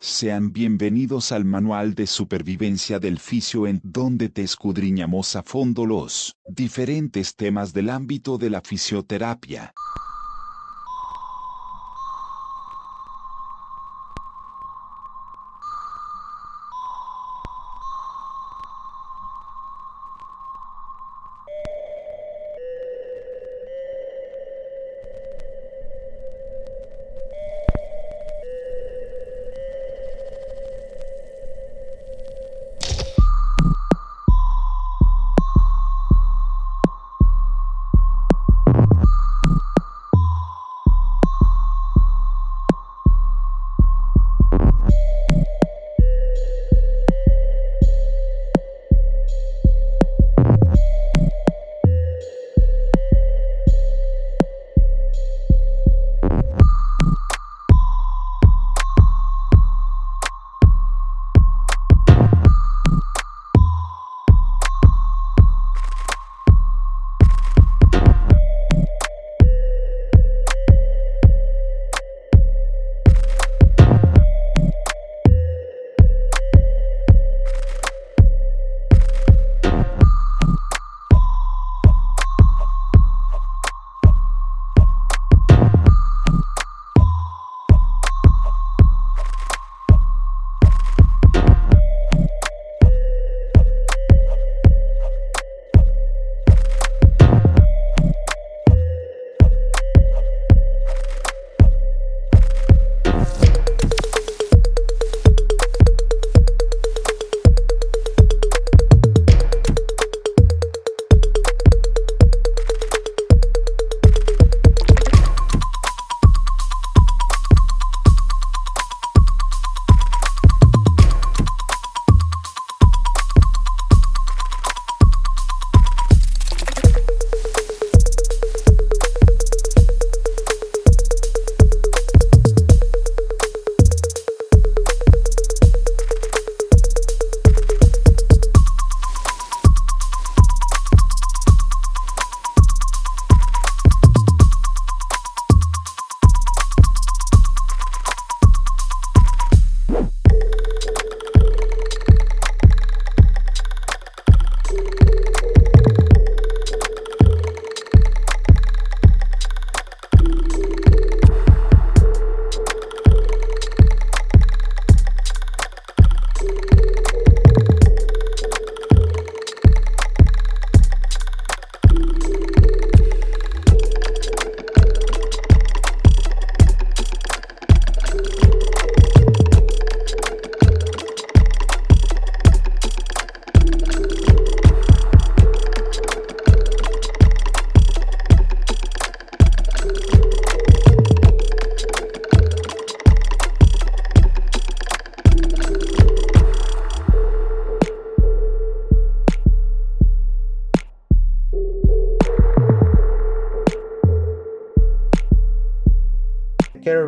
Sean bienvenidos al Manual de Supervivencia del Fisio, en donde te escudriñamos a fondo los diferentes temas del ámbito de la fisioterapia.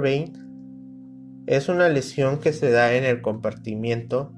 Vein es una lesión que se da en el compartimiento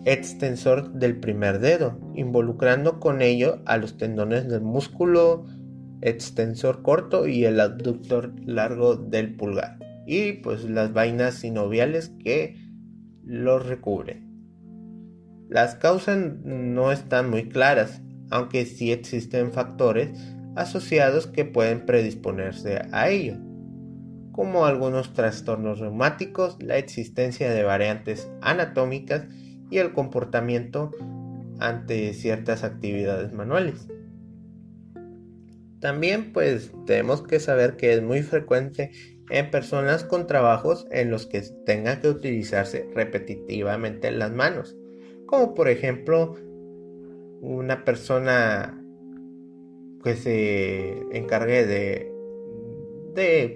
extensor del primer dedo, involucrando con ello a los tendones del músculo extensor corto y el abductor largo del pulgar, y pues las vainas sinoviales que los recubren. Las causas no están muy claras, aunque sí existen factores asociados que pueden predisponerse a ello, como algunos trastornos reumáticos, la existencia de variantes anatómicas y el comportamiento ante ciertas actividades manuales. También pues tenemos que saber que es muy frecuente en personas con trabajos en los que tengan que utilizarse repetitivamente las manos, como por ejemplo una persona que se encargue de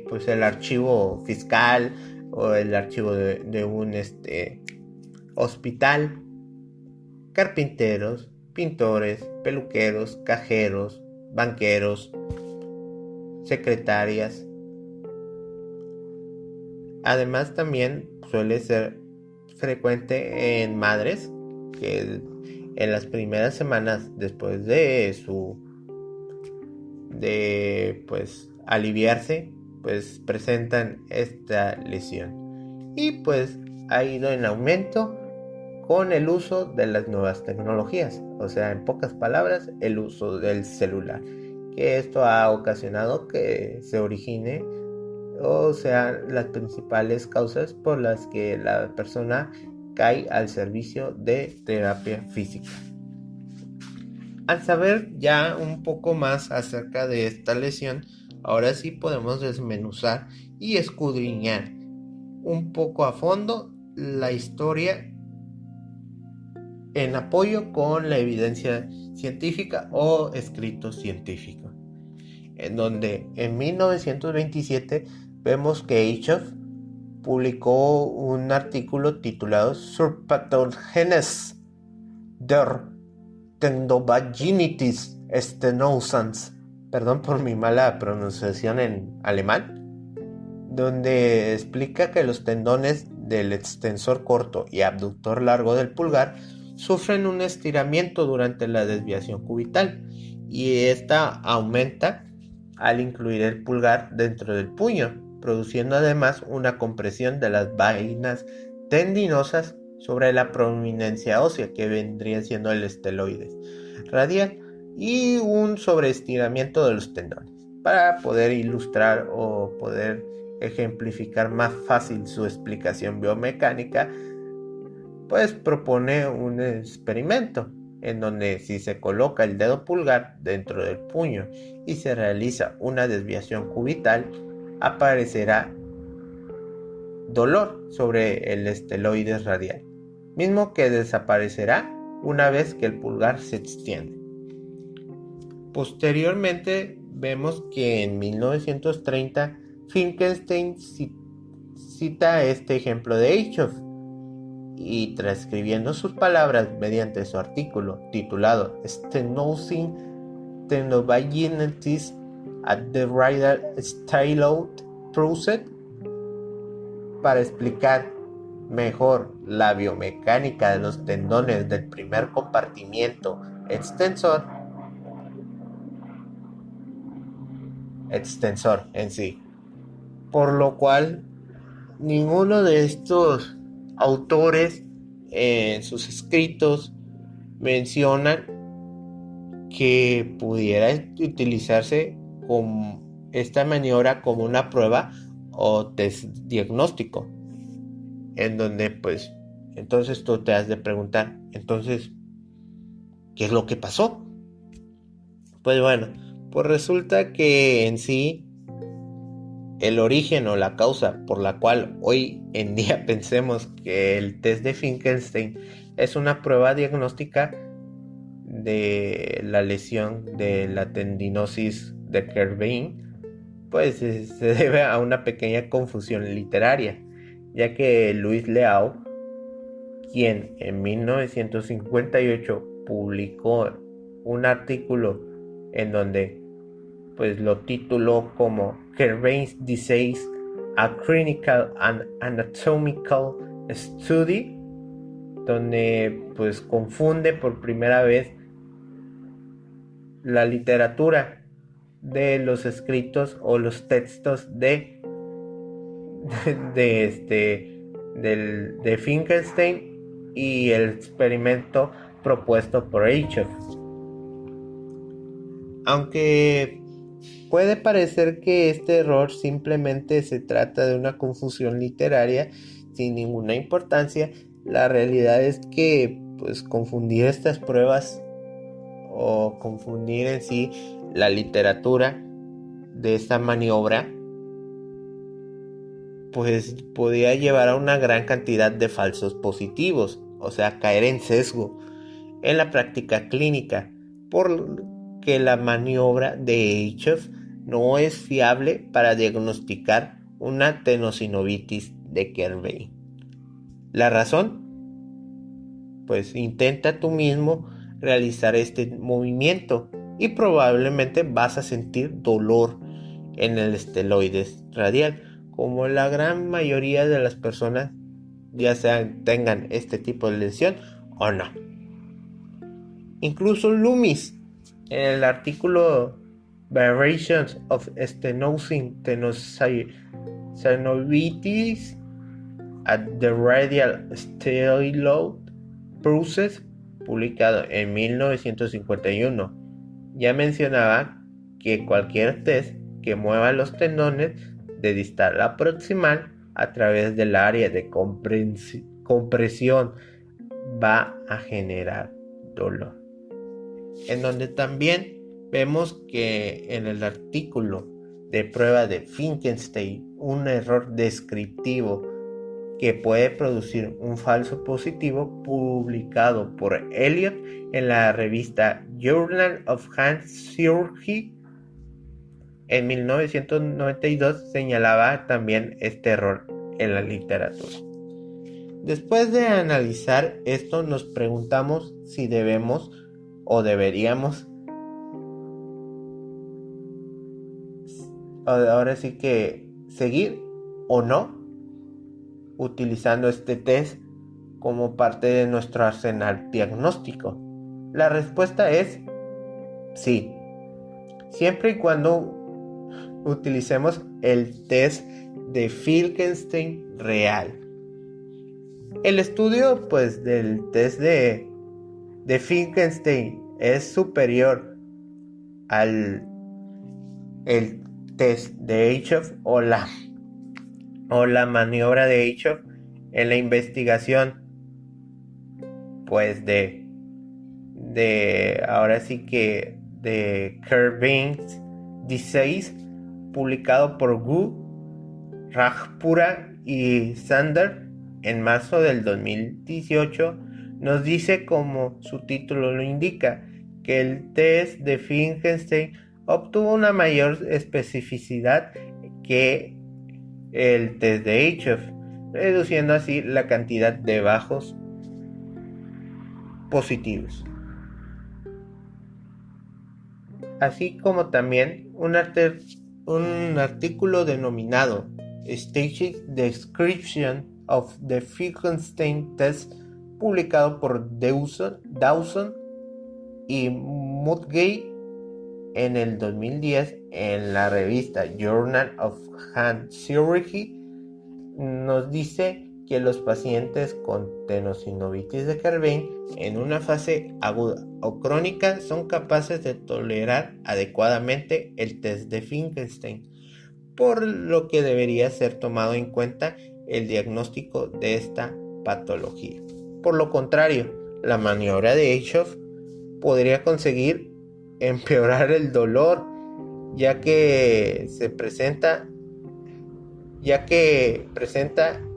pues el archivo fiscal o el archivo de un hospital, carpinteros, pintores, peluqueros, cajeros, banqueros, secretarias. Además también suele ser frecuente en madres que en las primeras semanas después de pues aliviarse, pues presentan esta lesión. y pues ha ido en aumento con el uso de las nuevas tecnologías, o sea, en pocas palabras, el uso del celular, que esto ha ocasionado que se origine o sean las principales causas por las que la persona cae al servicio de terapia física. Al saber ya un poco más acerca de esta lesión, ahora sí podemos desmenuzar y escudriñar un poco a fondo la historia en apoyo con la evidencia científica o escrito científico, en donde en 1927 vemos que Eichhoff publicó un artículo titulado Sur Pathogenes der Tendovaginitis stenosans, perdón por mi mala pronunciación en alemán, donde explica que los tendones del extensor corto y abductor largo del pulgar sufren un estiramiento durante la desviación cubital y esta aumenta al incluir el pulgar dentro del puño, produciendo además una compresión de las vainas tendinosas sobre la prominencia ósea que vendría siendo el esteloides radial y un sobreestiramiento de los tendones. Para poder ilustrar o poder ejemplificar más fácil su explicación biomecánica, pues propone un experimento en donde si se coloca el dedo pulgar dentro del puño y se realiza una desviación cubital, aparecerá dolor sobre el esteloides radial, mismo que desaparecerá una vez que el pulgar se extiende. Posteriormente vemos que en 1930 Finkelstein cita este ejemplo de Eichhoff y transcribiendo sus palabras mediante su artículo titulado Stenosing Tendovaginitis at the Radial Styloid Process, para explicar mejor la biomecánica de los tendones del primer compartimiento extensor en sí, por lo cual ninguno de estos autores en sus escritos mencionan que pudiera utilizarse con esta maniobra como una prueba o test diagnóstico, en donde pues entonces tú te has de preguntar, entonces, ¿qué es lo que pasó? Pues bueno, pues resulta que en sí el origen o la causa por la cual hoy en día pensemos que el test de Finkelstein es una prueba diagnóstica de la lesión de la tendinosis de Kerbein, pues se debe a una pequeña confusión literaria, ya que Louis Leau, quien en 1958 publicó un artículo en donde pues lo tituló como Kerbein's Disease, a Clinical and Anatomical Study, donde pues confunde por primera vez la literatura de los escritos o los textos de Finkelstein y el experimento propuesto por Eichhoff. Aunque puede parecer que este error simplemente se trata de una confusión literaria sin ninguna importancia, la realidad es que pues confundir estas pruebas o confundir en sí la literatura de esta maniobra pues podía llevar a una gran cantidad de falsos positivos, o sea, caer en sesgo en la práctica clínica, porque la maniobra de Eichhoff no es fiable para diagnosticar una tenosinovitis de Kerbein. ¿La razón? Pues intenta tú mismo realizar este movimiento y probablemente vas a sentir dolor en el esteloides radial, como la gran mayoría de las personas, ya tengan este tipo de lesión o no. Incluso Loomis, en el artículo Variations of Stenosing Tenosynovitis, at the Radial Styloid Process, publicado en 1951, ya mencionaba que cualquier test que mueva los tendones de distal a proximal a través del área de compresión va a generar dolor. En donde también vemos que en el artículo de prueba de Finkelstein, un error descriptivo que puede producir un falso positivo, publicado por Elliot en la revista Journal of Hand Chirurgy en 1992, señalaba también este error en la literatura. Después de analizar esto, nos preguntamos si debemos o deberíamos, ahora sí que seguir o no utilizando este test como parte de nuestro arsenal diagnóstico. La respuesta es sí, siempre y cuando utilicemos el test de Finkelstein real. El estudio del test de Finkelstein es superior al el test de Eichhoff o la maniobra de Eichhoff en la investigación ahora sí que de Kerr-Baines disease, publicado por Gu, Rajpura y Sander en marzo del 2018, nos dice, como su título lo indica, que el test de Finkelstein obtuvo una mayor especificidad que el test de Eichhoff, reduciendo así la cantidad de bajos positivos. Así como también un artículo denominado Static Description of the Finkelstein Test, publicado por Dawson y Mudgate en el 2010 en la revista Journal of Hand Chirurgy, nos dice que los pacientes con tenosinovitis de Kerr-Bain en una fase aguda o crónica son capaces de tolerar adecuadamente el test de Finkelstein, por lo que debería ser tomado en cuenta el diagnóstico de esta patología. Por lo contrario, la maniobra de Eichhoff podría conseguir empeorar el dolor, ya que presenta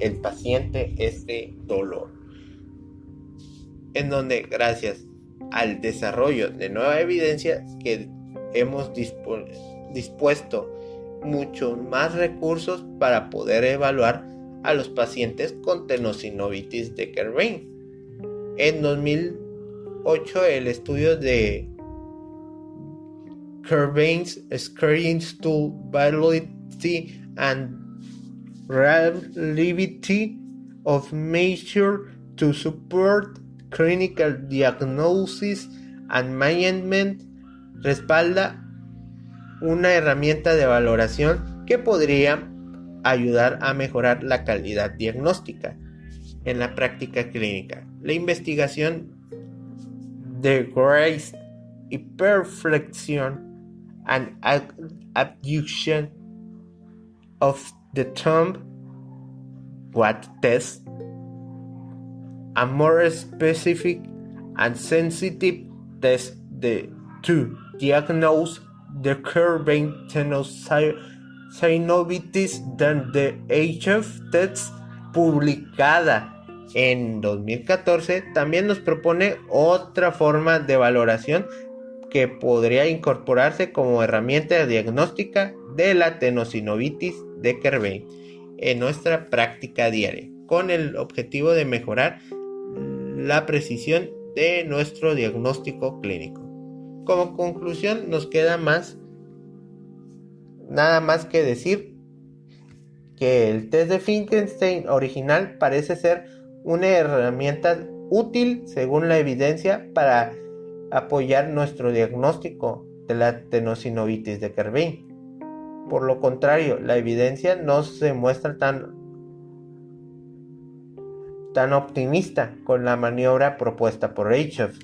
el paciente este dolor, en donde gracias al desarrollo de nueva evidencia que hemos dispuesto muchos más recursos para poder evaluar a los pacientes con tenosinovitis de Kerr-Bain. En 2008 el estudio de Kerr-Bain's Screening Stool Viability and Reliability of Measure to Support Clinical Diagnosis and Management respalda una herramienta de valoración que podría ayudar a mejorar la calidad diagnóstica en la práctica clínica. La investigación de Grace y Perflexion and Abduction of the Thumb What Test, a more specific and sensitive test to diagnose the Kerr-Bain tenosinovitis than the Eichhoff test, publicada en 2014, también nos propone otra forma de valoración que podría incorporarse como herramienta diagnóstica de la tenosinovitis de Kerr-Bain en nuestra práctica diaria, con el objetivo de mejorar la precisión de nuestro diagnóstico clínico. Como conclusión, nos queda nada más que decir que el test de Finkelstein original parece ser una herramienta útil según la evidencia para apoyar nuestro diagnóstico de la tenosinovitis de Kerr-Bain. Por lo contrario, la evidencia no se muestra tan tan optimista con la maniobra propuesta por Reichholz,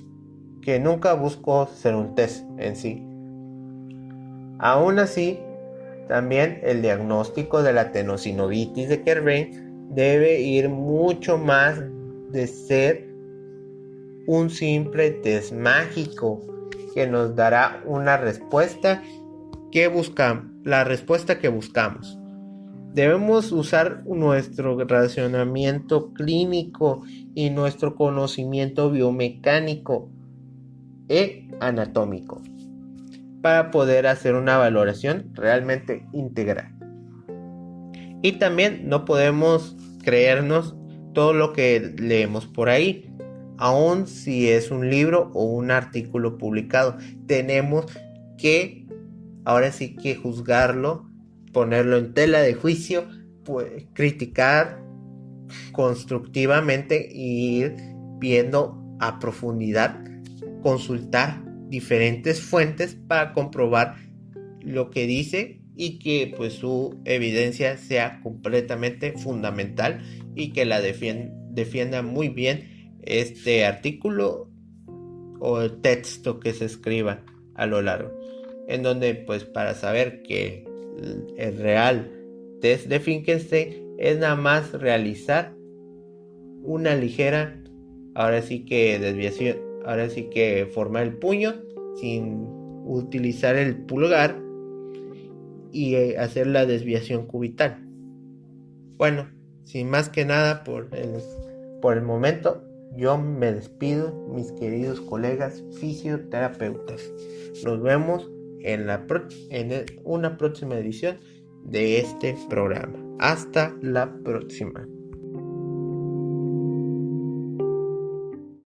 que nunca buscó ser un test en sí. Aún así, también el diagnóstico de la tenosinovitis de Kerbein debe ir mucho más de ser un simple test mágico que nos dará una respuesta que buscamos, la respuesta que buscamos. Debemos usar nuestro razonamiento clínico y nuestro conocimiento biomecánico e anatómico para poder hacer una valoración realmente integral. Y también no podemos creernos todo lo que leemos por ahí, aun si es un libro o un artículo publicado. Tenemos que, ahora sí que juzgarlo, ponerlo en tela de juicio, pues, criticar constructivamente e ir viendo a profundidad, consultar diferentes fuentes para comprobar lo que dice y que pues su evidencia sea completamente fundamental y que la defienda muy bien este artículo o el texto que se escriba a lo largo, en donde pues para saber que el real test de Finkelstein es nada más realizar una ligera, ahora sí que desviación, ahora sí que formar el puño sin utilizar el pulgar y hacer la desviación cubital. Bueno, sin más que nada por el momento, yo me despido, mis queridos colegas fisioterapeutas. Nos vemos en una próxima edición de este programa. Hasta la próxima.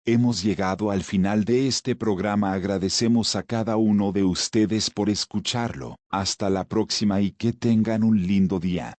Hemos llegado al final de este programa. Agradecemos a cada uno de ustedes por escucharlo. Hasta la próxima y que tengan un lindo día.